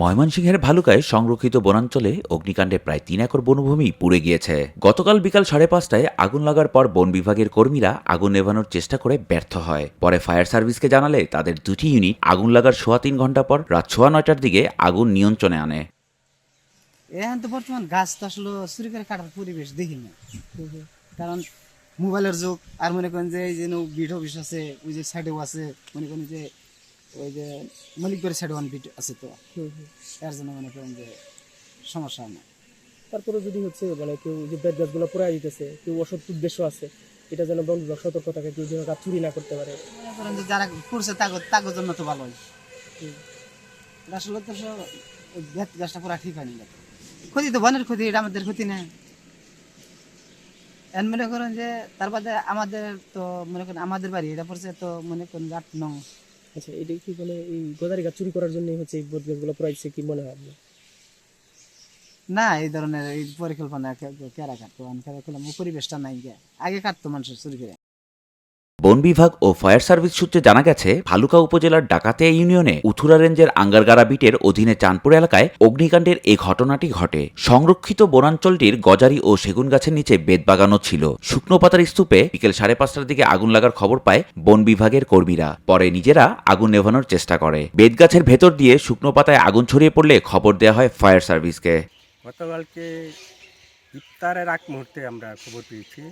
ময়মনসিংহের ভালুকায় সংরক্ষিত বনাঞ্চলে অগ্নিকাণ্ডে প্রায় ৩ একর বনভূমি পুড়ে গিয়েছে। গতকাল বিকাল ৫:৩০টায় আগুন লাগার পর বন বিভাগের কর্মীরা আগুন নেভানোর চেষ্টা করে ব্যর্থ হয়। পরে ফায়ার সার্ভিসকে জানালে তাদের দুটি ইউনিট আগুন লাগার ৩.৫ ঘন্টা পর রাত ৯:৩০টার দিকে আগুন নিয়ন্ত্রণে আনে। এখন তো বর্তমান গাছ তো আসলে চুরি করে কাটার পরিবেশ দেখি না, কারণ মোবাইলের যুগ। আর মনে করেন যে এই যে বিট অফিস আছে, ওই যে সাইডেও আছে, মনে করেন যে ওই যে মলিকবাড়ি সাইডে ওয়ান বিট আছে, তো এর জন্য মনে করেন যে সমস্যা হয় না। তারপরে যদি হচ্ছে মানে কেউ যে বেদ গাছগুলো পোড়ায় দিতেছে, কেউ অসৎ উদ্দেশ্য আছে, এটা যেন বন বিভাগ সতর্ক থাকে, কেউ যেন গাছ চুরি না করতে পারে। মনে করেন যে যারা করছে তাগর জন্য তো ভালোই। আসলে তো বেত গাছটা পুরা ঠিক হয়নি, ক্ষতি তো বনের ক্ষতি, এটা আমাদের ক্ষতি না। এখন মনে করেন যে তার বাদে আমাদের তো মনে করেন আমাদের বাড়ি এটা পড়ছে তো মনে করেন ৮-৯। আচ্ছা, এটা কি মানে এই গোদারি গাছ চুরি করার জন্যই হচ্ছে এই বেদ গাছগুলো পোড়াইছে কি মনে হয় আপনার? না, এই ধরনের এই পরিকল্পনা কেরা কাটতো, পরিবেশটা নাই, আগে কাটতো মানুষের চুরি করে। বন বিভাগ ও ফায়ার সার্ভিস সূত্রে জানা গেছে, ভালুকা উপজেলার ডাকাতিয়া ইউনিয়নে উথুরা রেঞ্জের আঙ্গারগাড়া বিটের অধীনে চাঁদপুর এলাকায় অগ্নিকাণ্ডের এই ঘটনাটি ঘটে। সংরক্ষিত বনাঞ্চলটির গজারি ও সেগুন গাছের নিচে বেতবাগানও ছিল। শুকনো পাতার স্তূপে বিকেল ৫:৩০টার দিকে আগুন লাগার খবর পায় বন বিভাগের কর্মীরা। পরে নিজেরা আগুন নেভানোর চেষ্টা করে। বেত গাছের ভেতর দিয়ে শুকনো পাতায় আগুন ছড়িয়ে পড়লে খবর দেওয়া হয় ফায়ার সার্ভিসকে। গতকালকে ইফতারের আগ মুহূর্তে আমরা খবর পেয়েছি।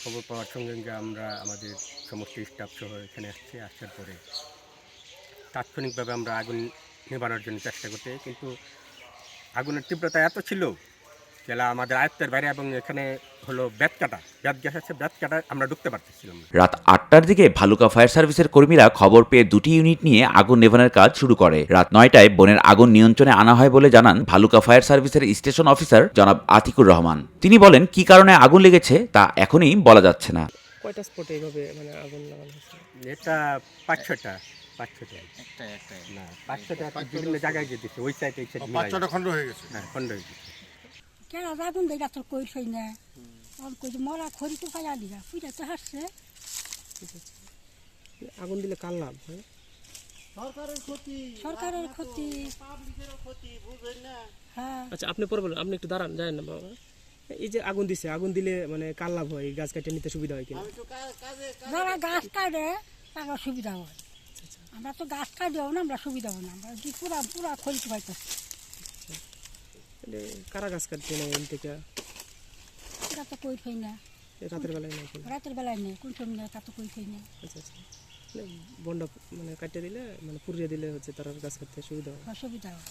খবর পাওয়ার সঙ্গে সঙ্গে আমরা আমাদের সমস্ত স্টাফ সহ এখানে আসার পরে তাৎক্ষণিকভাবে আমরা আগুন নেভানোর জন্য চেষ্টা করতে, কিন্তু আগুনের তীব্রতা এত ছিল যেটা আমাদের আয়ত্তের বাইরে, এবং এখানে হলো বেত গাছ আছে, বেত কাটা আমরা ঢুকতে পারতেছিলাম না। রাত ৮টার দিকে ভালুকা ফায়ার সার্ভিসের কর্মীরা খবর পেয়ে দুটি ইউনিট নিয়ে আগুন নেভানোর কাজ শুরু করে। রাত ৯টায় বনের আগুন নিয়ন্ত্রণে আনা হয় বলে জানান ভালুকা ফায়ার সার্ভিসের স্টেশন অফিসার জনাব আতিকুর রহমান। তিনি বলেন, কি কারণে আগুন লেগেছে তা এখনই বলা যাচ্ছে না। কয়টা স্পটে এইভাবে মানে আগুন লাগানো হয়েছে? এটা ৫-৬টা না, ৫-৬টা বিভিন্ন জায়গায় গিয়ে দিচ্ছে, ওই সাইডে ৫-৬টা খন্ড হয়ে গেছে। হ্যাঁ, খন্ড হয়ে গেছে। কেন আগুন দেয় তোর কইসই না, কইছে মরা খড়ি তো পাই আলিগা পুইটা তো হাসছে। আগুন দিলে কার লাভ হয়? সরকারের ক্ষতি, হ্যাঁ। আচ্ছা, আপনি পরে বলেন, আপনি একটু দাঁড়ান, জানেন না বাবা, এই যে আগুন দিছে, আগুন দিলে মানে কার লাভ হয়? গাছ কাটিয়ে নিতে সুবিধা হয় কিনা? যারা গাছ কাটে তারা সুবিধা হয়, আমরা তো গাছ কাটিও না, আমরা সুবিধা হয় না, আমরা পুরা পুরা খড়ি তো পাইতেছি। কারা গাছ কাটতে নেই এন থেকে? এটা তো কই থই না, রাতের বেলায় নেই? রাতের বেলায় নেই, কোন সময় নেই তা তো কই থই না। আচ্ছা আচ্ছা, বনটা মানে কাটিয়ে দিলে, মানে পুড়িয়ে দিলে হচ্ছে তারা গাছ কাটতে সুবিধা হয়। অসুবিধা হয়।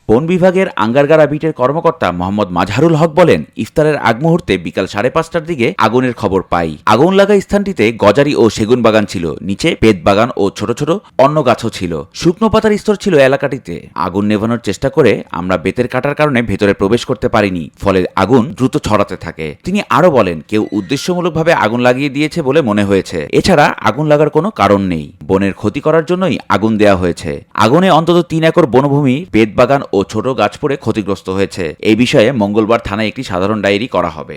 বন বিভাগের আঙ্গারগাড়া বিটের কর্মকর্তা মোহাম্মদ মাজহারুল হক বলেন, ইফতারের আগ মুহূর্তে বিকাল ৫:৩০টার দিকে আগুনের খবর পাই। আগুন লাগা স্থানটিতে গজারি ও সেগুন বাগান ছিল, নিচে বেত বাগান ও ছোট ছোট অন্য গাছও ছিল। শুকনো পাতার স্তর ছিল এলাকাটিতে। আগুন নেভানোর চেষ্টা করে আমরা বেতের কাটার কারণে ভেতরে প্রবেশ করতে পারিনি, ফলে আগুন দ্রুত ছড়াতে থাকে। তিনি আরো বলেন, কেউ উদ্দেশ্যমূলকভাবে আগুন লাগিয়ে দিয়েছে বলে মনে হয়েছে। এছাড়া আগুন লাগার কোনো কারণ নেই। বনের ক্ষতি করার জন্যই আগুন দেওয়া হয়েছে। আগুনে অন্তত ৩ একর বনভূমি, বেত বাগান ও ছোট গাছ পড়ে ক্ষতিগ্রস্ত হয়েছে। এই বিষয়ে মঙ্গলবার থানায় একটি সাধারণ ডায়েরি করা হবে।